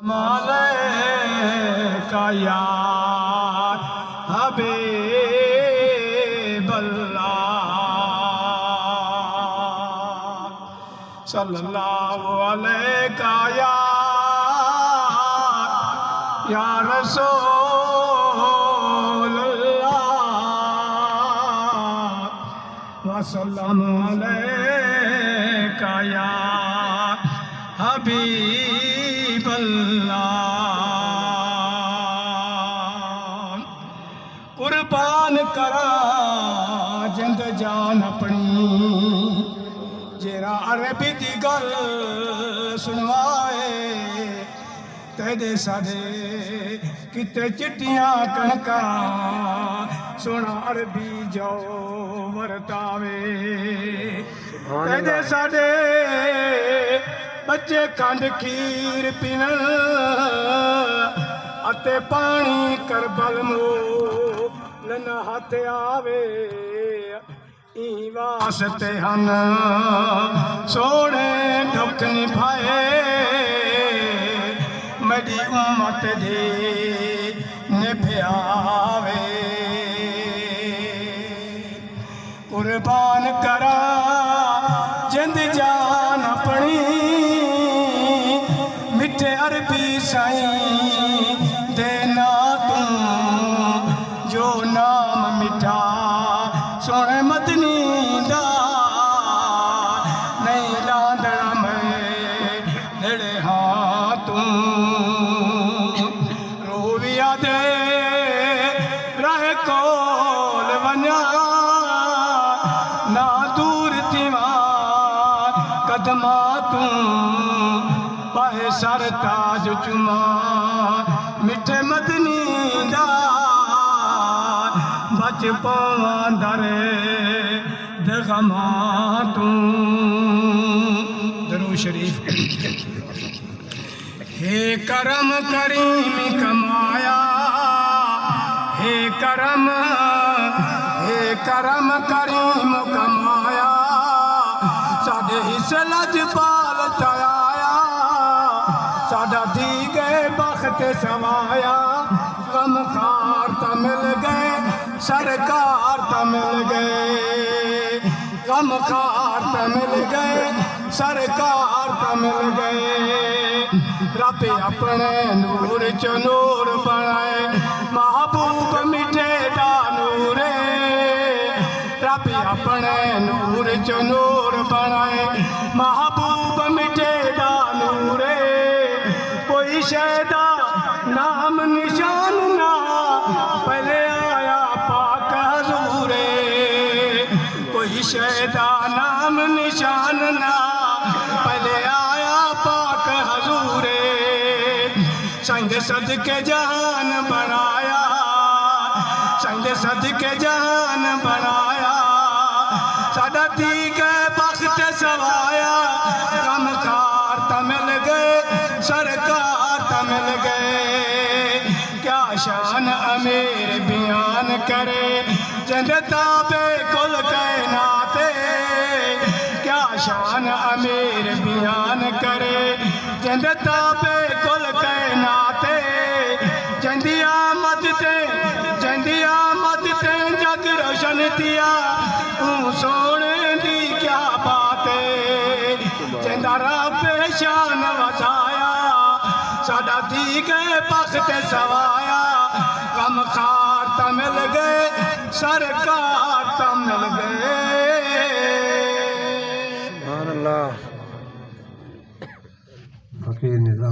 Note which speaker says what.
Speaker 1: مالکا یا حبیب اللہ صلی اللہ علیہ یا رسول اللہ وسلم علیکہ یا حبیب اللہ قربان کرا جند جان اپنی جیرا عربی دی گل سنوائے تیدے ساڑے کتے چٹیاں کنکا سونا عربی جو ورتاوے تیدے ساڑے بچے کھانڈ کھیر پینن اتے پانی کربل مو لنا ہاتھ آوے این واسطے ہن سوڑے ڈھکن بھائے میری امت دے نبھیاوے قربان کرا جند جان اپنی مٹھے عربی سائیں دینا تم جو نام مٹھا سونے مدنی دا نہیں لاندڑا میں دڑے ہاں تم رویا دے راہ کول ونیا نہ دور تیوان قدمہ تم پائے سر تاج چما مٹھے مدنی دا بچ پوان درے دغما تم درود شریف ہے کرم کریم کمایا ہے کرم کریم کمایا ساڑھے حصے لجپال چایا ساڑھا دیگے بخت سوایا غم خار تا مل گئے سرکار تا مل گئے غم خار تا مل گئے سرکار تا مل گئے رب اپنے نور چ نور بنائے محبوب میٹھے دا نورے رب اپنے نور چ نور بنائے محبوب میٹھے دا نورے کوئی شہدہ نام نشان نہ پہلے آیا پاک حضورے کوئی شہدہ نام نشان نہ پہلے آیا پاک حضورے سنگ صدقے جہان بنایا سنگ صدقے جہان بنایا ساڑھا دیگے بخت سوایا غم خار تا مل گئے سرکار تا مل گئے کیا شان امیر بیان کرے جند تابے کل کائناتے کیا شان امیر بیان کرے جند تابے کل کائناتے جندی آمد تے جگ روشن تیا اون سونے دی کیا باتیں جندہ رب شان وجایا ساڑھا دیگے بخت سوایا غم خار تا مل گئے سرکار تا مل گئے
Speaker 2: سبحان اللہ